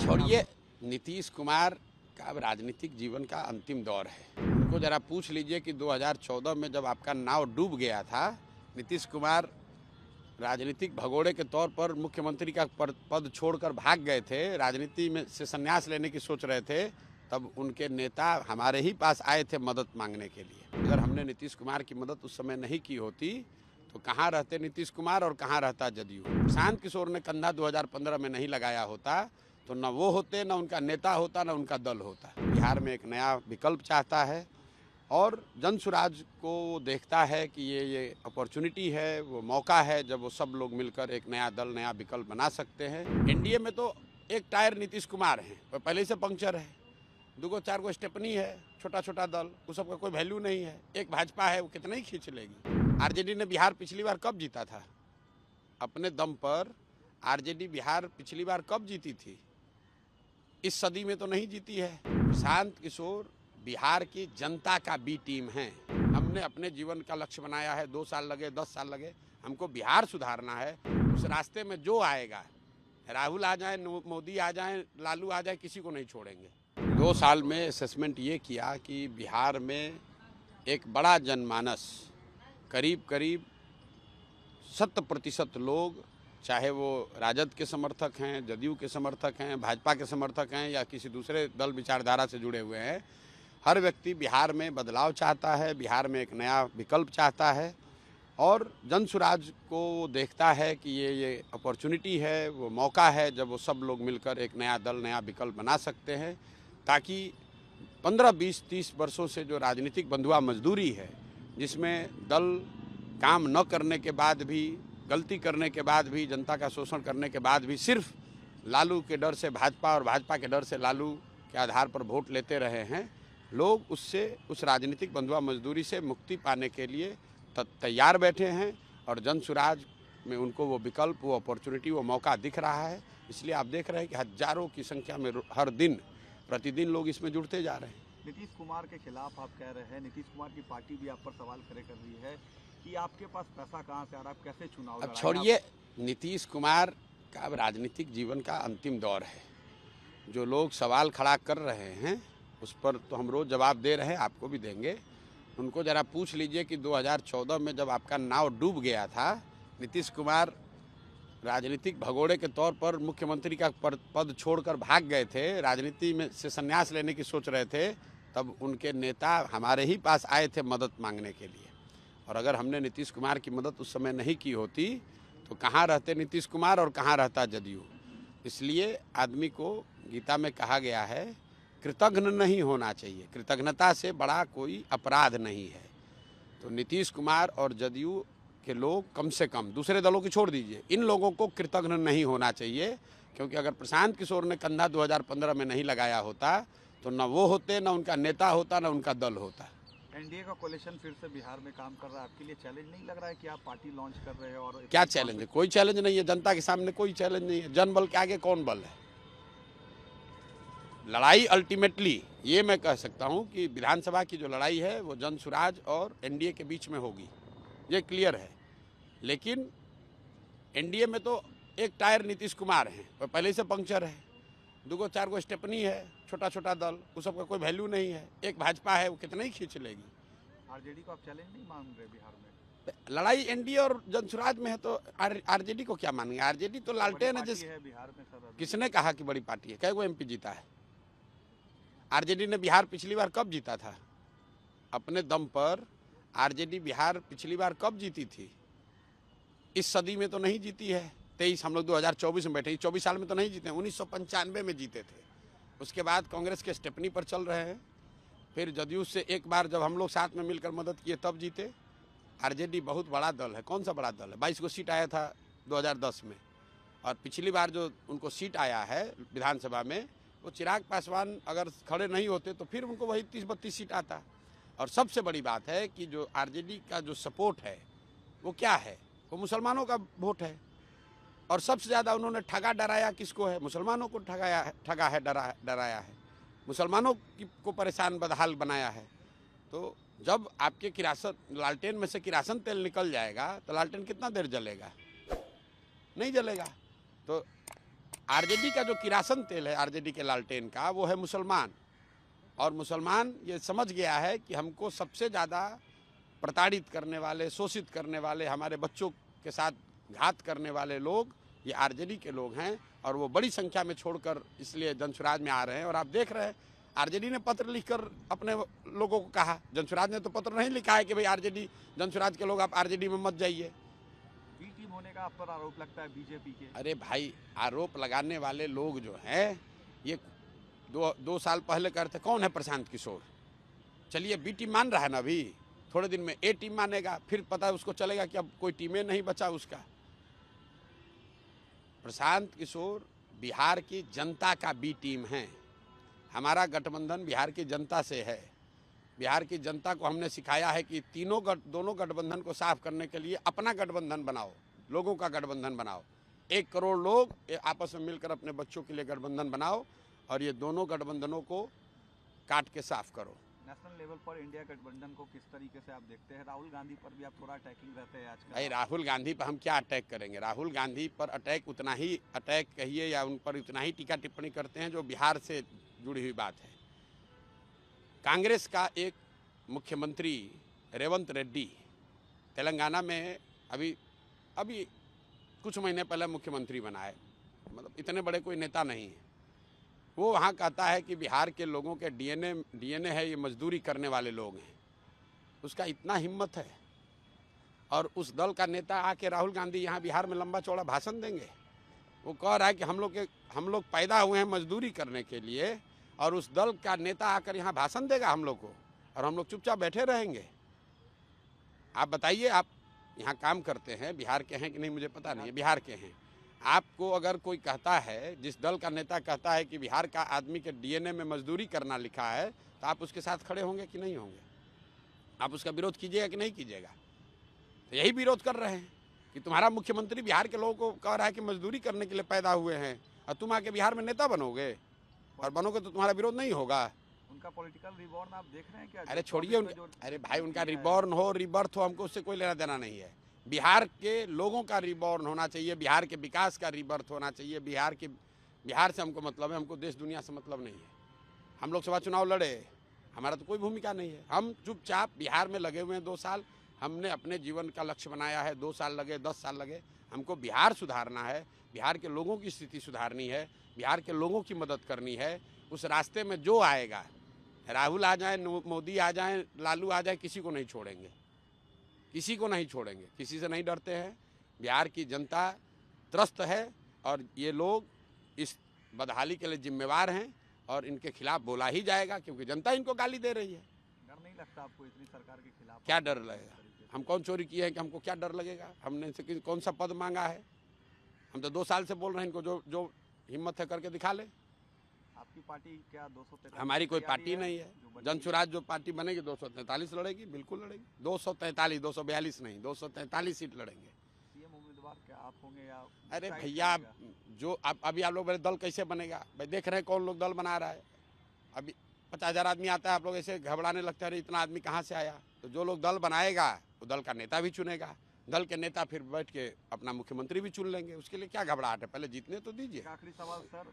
छोड़िए, नीतीश कुमार का अब राजनीतिक जीवन का अंतिम दौर है। उनको जरा पूछ लीजिए कि 2014 में जब आपका नाव डूब गया था, नीतीश कुमार राजनीतिक भगोड़े के तौर पर मुख्यमंत्री का पद छोड़कर भाग गए थे, राजनीति में से संन्यास लेने की सोच रहे थे, तब उनके नेता हमारे ही पास आए थे मदद मांगने के लिए। अगर हमने नीतीश कुमार की मदद उस समय नहीं की होती तो कहाँ रहते नीतीश कुमार और कहाँ रहता जदयू। प्रशांत किशोर ने कंधा 2015 में नहीं लगाया होता तो न वो होते, न उनका नेता होता, न उनका दल होता। बिहार में एक नया विकल्प चाहता है और जनसुराज को देखता है कि ये अपॉर्चुनिटी है, वो मौका है जब वो सब लोग मिलकर एक नया दल, नया विकल्प बना सकते हैं। एनडीए में तो एक टायर नीतीश कुमार हैं, वो पहले से पंक्चर है, 2-4 स्टेपनी है, छोटा छोटा दल, उस सबका कोई वैल्यू नहीं है। एक भाजपा है, वो कितना ही खींच लेगी। आरजेडी ने बिहार पिछली बार कब जीता था? अपने दम पर आरजेडी बिहार पिछली बार कब जीती थी? इस सदी में तो नहीं जीती है। प्रशांत किशोर बिहार की जनता का बी टीम है। हमने अपने जीवन का लक्ष्य बनाया है, 2 साल लगे, 10 साल लगे, हमको बिहार सुधारना है। उस रास्ते में जो आएगा, राहुल आ जाए, मोदी आ जाए, लालू आ जाए, किसी को नहीं छोड़ेंगे। 2 साल में असेसमेंट ये किया कि बिहार में एक बड़ा जनमानस, करीब 70% लोग, चाहे वो राजद के समर्थक हैं, जदयू के समर्थक हैं, भाजपा के समर्थक हैं या किसी दूसरे दल विचारधारा से जुड़े हुए हैं, हर व्यक्ति बिहार में बदलाव चाहता है, बिहार में एक नया विकल्प चाहता है और जनसुराज को देखता है कि ये अपॉर्चुनिटी है, वो मौका है जब वो सब लोग मिलकर एक नया दल, नया विकल्प बना सकते हैं, ताकि 15, 20, 30 वर्षों से जो राजनीतिक बंधुआ मजदूरी है, जिसमें दल काम न करने के बाद भी, गलती करने के बाद भी, जनता का शोषण करने के बाद भी सिर्फ लालू के डर से भाजपा और भाजपा के डर से लालू के आधार पर वोट लेते रहे हैं, लोग उससे, उस राजनीतिक बंधुआ मजदूरी से मुक्ति पाने के लिए तैयार बैठे हैं और जनसुराज में उनको वो विकल्प, वो अपॉर्चुनिटी, वो मौका दिख रहा है। इसलिए आप देख रहे हैं कि हजारों की संख्या में हर दिन, प्रतिदिन लोग इसमें जुड़ते जा रहे हैं। नीतीश कुमार के खिलाफ आप कह रहे हैं, नीतीश कुमार की पार्टी भी आप पर सवाल खड़े कर रही है कि आपके पास पैसा कहाँ से आ रहा है, आप कैसे चुनाव अब छोड़िए, नीतीश कुमार का अब राजनीतिक जीवन का अंतिम दौर है। जो लोग सवाल खड़ा कर रहे हैं उस पर तो हम रोज़ जवाब दे रहे हैं, आपको भी देंगे। उनको ज़रा पूछ लीजिए कि 2014 में जब आपका नाव डूब गया था, नीतीश कुमार राजनीतिक भगोड़े के तौर पर मुख्यमंत्री का पद छोड़कर भाग गए थे, राजनीति में से संन्यास लेने की सोच रहे थे, तब उनके नेता हमारे ही पास आए थे मदद मांगने के लिए। और अगर हमने नीतीश कुमार की मदद उस समय नहीं की होती तो कहाँ रहते नीतीश कुमार और कहाँ रहता जदयू। इसलिए आदमी को गीता में कहा गया है, कृतज्ञ नहीं होना चाहिए, कृतज्ञता से बड़ा कोई अपराध नहीं है। तो नीतीश कुमार और जदयू के लोग कम से कम, दूसरे दलों की छोड़ दीजिए, इन लोगों को कृतज्ञ नहीं होना चाहिए, क्योंकि अगर प्रशांत किशोर ने कंधा 2015 में नहीं लगाया होता तो न वो होते, न उनका नेता होता, न उनका दल होता। एनडीए का कोalition फिर से बिहार में काम कर रहा है, आपके लिए चैलेंज नहीं लग रहा है कि आप पार्टी लॉन्च कर रहे हैं? और क्या चैलेंज है? कोई चैलेंज नहीं है, जनता के सामने कोई चैलेंज नहीं है। जनबल के आगे कौन बल है? लड़ाई अल्टीमेटली ये मैं कह सकता हूं कि विधानसभा की जो लड़ाई है वो जनसुराज और एनडीए के बीच में होगी, ये क्लियर है। लेकिन एनडीए में तो एक टायर नीतीश कुमार हैं, वो पहले से पंक्चर है, 2-4 स्टेपनी है, छोटा छोटा दल, उस सबका कोई वैल्यू नहीं है। एक भाजपा है, वो कितना ही खींच लेगी। आरजेडी को आप चैलेंज नहीं मान रहे बिहार में? लड़ाई एनडीए और जनसुराज में है तो आरजेडी को क्या मानेंगे? आरजेडी तो लालटेन है। जिस बिहार में सर, किसने कहा कि बड़ी पार्टी है? कई गो एमपी जीता है? आरजेडी ने बिहार पिछली बार कब जीता था? अपने दम पर आरजेडी बिहार पिछली बार कब जीती थी? इस सदी में तो नहीं जीती है। 23 हम लोग 2024 में बैठे, 24 साल में तो नहीं जीते, 1995 में जीते थे। उसके बाद कांग्रेस के स्टेपनी पर चल रहे हैं, फिर जदयू से एक बार जब हम लोग साथ में मिलकर मदद किए तब जीते। आरजेडी बहुत बड़ा दल है। कौन सा बड़ा दल है? 22 को सीट आया था 2010 में, और पिछली बार जो उनको सीट आया है विधानसभा में, वो चिराग पासवान अगर खड़े नहीं होते तो फिर उनको वही 30-32 सीट आता। और सबसे बड़ी बात है कि जो आरजेडी का जो सपोर्ट है वो क्या है? वो मुसलमानों का वोट है। और सबसे ज़्यादा उन्होंने ठगा डराया किसको है? मुसलमानों को ठगा है, डराया है, मुसलमानों को परेशान बदहाल बनाया है। तो जब आपके किरासन, लालटेन में से किरासन तेल निकल जाएगा तो लालटेन कितना देर जलेगा? नहीं जलेगा। तो आरजेडी का जो किरासन तेल है, आरजेडी के लालटेन का, वो है मुसलमान। और मुसलमान ये समझ गया है कि हमको सबसे ज़्यादा प्रताड़ित करने वाले, शोषित करने वाले, हमारे बच्चों के साथ घात करने वाले लोग ये आरजेडी के लोग हैं। और वो बड़ी संख्या में छोड़कर इसलिए जनसुराज में आ रहे हैं। और आप देख रहे हैं आरजेडी ने पत्र लिखकर अपने लोगों को कहा, जनसुराज ने तो पत्र नहीं लिखा है कि भाई आरजेडी, जनसुराज के लोग आप आरजेडी में मत जाइए। बी टीम होने का आप पर आरोप लगता है बीजेपी के। अरे भाई, आरोप लगाने वाले लोग जो हैं ये दो साल पहले करते, कौन है प्रशांत किशोर? चलिए बी टीम मान रहा है ना, अभी थोड़े दिन में ए टीम मानेगा, फिर पता है उसको चलेगा कि अब कोई टीमें नहीं बचा उसका। प्रशांत किशोर बिहार की जनता का बी टीम है। हमारा गठबंधन बिहार की जनता से है। बिहार की जनता को हमने सिखाया है कि दोनों गठबंधन को साफ करने के लिए अपना गठबंधन बनाओ, लोगों का गठबंधन बनाओ। 1 करोड़ लोग आपस में मिलकर अपने बच्चों के लिए गठबंधन बनाओ और ये दोनों गठबंधनों को काट के साफ करो। नेशनल लेवल पर इंडिया गठबंधन को किस तरीके से आप देखते हैं? राहुल गांधी पर भी आप थोड़ा अटैकिंग रहते हैं आजकल। भाई राहुल गांधी पर हम क्या अटैक करेंगे? राहुल गांधी पर अटैक उतना ही अटैक कहिए या उन पर उतना ही टीका टिप्पणी करते हैं जो बिहार से जुड़ी हुई बात है। कांग्रेस का एक मुख्यमंत्री रेवंत रेड्डी तेलंगाना में अभी कुछ महीने पहले मुख्यमंत्री बना है, मतलब इतने बड़े कोई नेता नहीं है। वो वहाँ कहता है कि बिहार के लोगों के डीएनए है, ये मजदूरी करने वाले लोग हैं। उसका इतना हिम्मत है और उस दल का नेता आके राहुल गांधी यहाँ बिहार में लंबा चौड़ा भाषण देंगे। वो कह रहा है कि हम लोग पैदा हुए हैं मजदूरी करने के लिए, और उस दल का नेता आकर यहाँ भाषण देगा हम लोग को, और हम लोग चुपचाप बैठे रहेंगे। आप बताइए, आप यहाँ काम करते हैं, बिहार के हैं कि नहीं मुझे पता नहीं है, बिहार के हैं। आपको अगर कोई कहता है, जिस दल का नेता कहता है कि बिहार का आदमी के डीएनए में मजदूरी करना लिखा है, तो आप उसके साथ खड़े होंगे कि नहीं होंगे? आप उसका विरोध कीजिएगा कि नहीं कीजिएगा? तो यही विरोध कर रहे हैं कि तुम्हारा मुख्यमंत्री बिहार के लोगों को कह रहा है कि मजदूरी करने के लिए पैदा हुए हैं, और तुम आके बिहार में नेता बनोगे, और बनोगे तो तुम्हारा विरोध नहीं होगा। उनका पॉलिटिकल रिबॉर्न आप देख रहे हैं क्या? अरे छोड़िए, अरे भाई उनका रिबॉर्न हो रिबर्थ हो, हमको उससे कोई लेना देना नहीं है। बिहार के लोगों का रिबॉर्न होना चाहिए, बिहार के विकास का रिबर्थ होना चाहिए। बिहार से हमको मतलब है, हमको देश दुनिया से मतलब नहीं है। हम लोकसभा चुनाव लड़े, हमारा तो कोई भूमिका नहीं है। हम चुपचाप बिहार में लगे हुए हैं 2 साल। हमने अपने जीवन का लक्ष्य बनाया है, 2 साल लगे, 10 साल लगे, हमको बिहार सुधारना है, बिहार के लोगों की स्थिति सुधारनी है, बिहार के लोगों की मदद करनी है। उस रास्ते में जो आएगा, राहुल आ जाए, मोदी आ जाए, लालू आ जाए, किसी को नहीं छोड़ेंगे, किसी को नहीं छोड़ेंगे, किसी से नहीं डरते हैं। बिहार की जनता त्रस्त है और ये लोग इस बदहाली के लिए जिम्मेवार हैं, और इनके खिलाफ बोला ही जाएगा क्योंकि जनता इनको गाली दे रही है। डर नहीं लगता आपको इतनी सरकार के खिलाफ? क्या डर लगेगा? हम कौन चोरी किए हैं कि हमको क्या डर लगेगा? हमने इनसे कौन सा पद मांगा है? हम तो 2 साल से बोल रहे हैं, इनको जो हिम्मत है करके दिखा ले। आपकी पार्टी क्या 243? हमारी कोई पार्टी नहीं है। जनसुराज जो पार्टी बनेगी 243 लड़ेगी, बिल्कुल लड़ेगी। 243, 242 नहीं, 243 सीट लड़ेंगे। सीएम उम्मीदवार क्या आप होंगे या? अरे भैया, जो अभी आप लोग बोले दल कैसे बनेगा, भाई देख रहे हैं कौन लोग दल बना रहा है। अभी 50,000 आदमी आता है, आप लोग ऐसे घबराने लगते हैं, इतना आदमी कहाँ से आया? तो जो लोग दल बनाएगा वो दल का नेता भी चुनेगा, दल के नेता फिर बैठ के अपना मुख्यमंत्री भी चुन लेंगे। उसके लिए क्या घबराहट है? पहले जीतने तो दीजिए। आखिरी सवाल सर,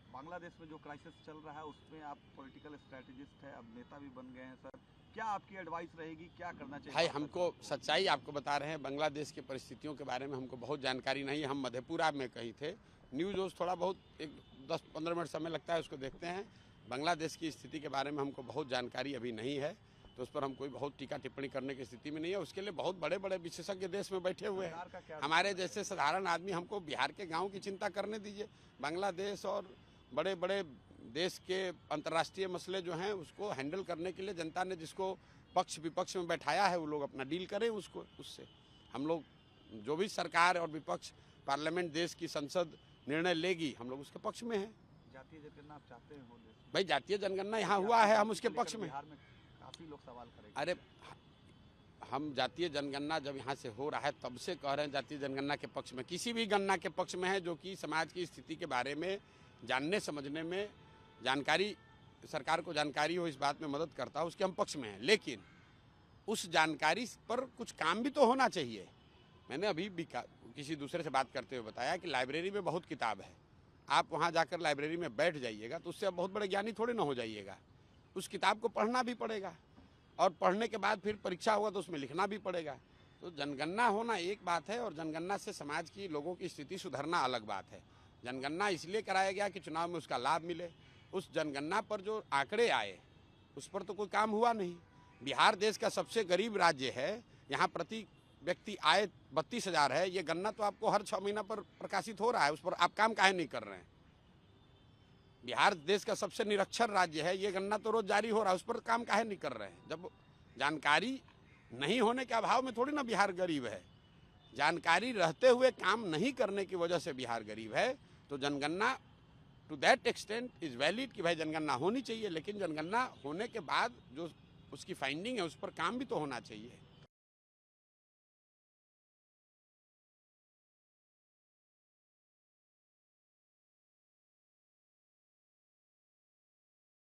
बांग्लादेश में जो क्राइसिस चल रहा है उसमें आप पॉलिटिकल स्ट्रेटेजिस्ट है, अब नेता भी बन गए हैं सर, क्या आपकी एडवाइस रहेगी, क्या करना चाहिए? भाई हमको सच्चाई आपको बता रहे हैं, बांग्लादेश की परिस्थितियों के बारे में हमको बहुत जानकारी नहीं है। हम मधेपुरा में कहीं थे, न्यूज़ थोड़ा बहुत एक 10-15 मिनट समय लगता है, उसको देखते हैं। बांग्लादेश की स्थिति के बारे में हमको बहुत जानकारी अभी नहीं है, तो उस पर हम कोई बहुत टीका टिप्पणी करने की स्थिति में नहीं है। उसके लिए बहुत बड़े बड़े विशेषज्ञ देश में बैठे हुए हैं। हमारे जैसे साधारण आदमी, हमको बिहार के गाँव की चिंता करने दीजिए। बांग्लादेश और बड़े बड़े देश के अंतर्राष्ट्रीय मसले जो हैं उसको हैंडल करने के लिए जनता ने जिसको पक्ष विपक्ष में बैठाया है, वो लोग अपना डील करें उसको। उससे हम लोग, जो भी सरकार और विपक्ष, पार्लियामेंट, देश की संसद निर्णय लेगी, हम लोग उसके पक्ष में हैं। जातीय जनगणना आप चाहते हो? भाई जातीय जनगणना यहाँ हुआ है, हम उसके पक्ष में। बिहार में काफी लोग सवाल करेंगे। अरे हम जातीय जनगणना जब यहाँ से हो रहा है तब से कह रहे हैं जातीय जनगणना के पक्ष में। किसी भी गणना के पक्ष में है जो कि समाज की स्थिति के बारे में जानने समझने में, जानकारी, सरकार को जानकारी हो, इस बात में मदद करता है, उसके हम पक्ष में हैं। लेकिन उस जानकारी पर कुछ काम भी तो होना चाहिए। मैंने अभी भी किसी दूसरे से बात करते हुए बताया कि लाइब्रेरी में बहुत किताब है, आप वहाँ जाकर लाइब्रेरी में बैठ जाइएगा तो उससे आप बहुत बड़े ज्ञानी थोड़े ना हो जाइएगा। उस किताब को पढ़ना भी पड़ेगा और पढ़ने के बाद फिर परीक्षा होगा तो उसमें लिखना भी पड़ेगा। तो जनगणना होना एक बात है और जनगणना से समाज की लोगों की स्थिति सुधरना अलग बात है। जनगणना इसलिए कराया गया कि चुनाव में उसका लाभ मिले। उस जनगणना पर जो आंकड़े आए उस पर तो कोई काम हुआ नहीं। बिहार देश का सबसे गरीब राज्य है, यहाँ प्रति व्यक्ति आय 32,000 है। ये गणना तो आपको हर 6 महीना पर प्रकाशित हो रहा है, उस पर आप काम काहे नहीं कर रहे हैं? बिहार देश का सबसे निरक्षर राज्य है, ये गणना तो रोज जारी हो रहा है, उस पर काम काहे नहीं कर रहे हैं? जब जानकारी नहीं होने के अभाव में थोड़ी ना बिहार गरीब है, जानकारी रहते हुए काम नहीं करने की वजह से बिहार गरीब है। तो जनगणना to that extent is valid कि भाई जनगणना होनी चाहिए, लेकिन जनगणना होने के बाद जो उसकी फाइंडिंग है उस पर काम भी तो होना चाहिए।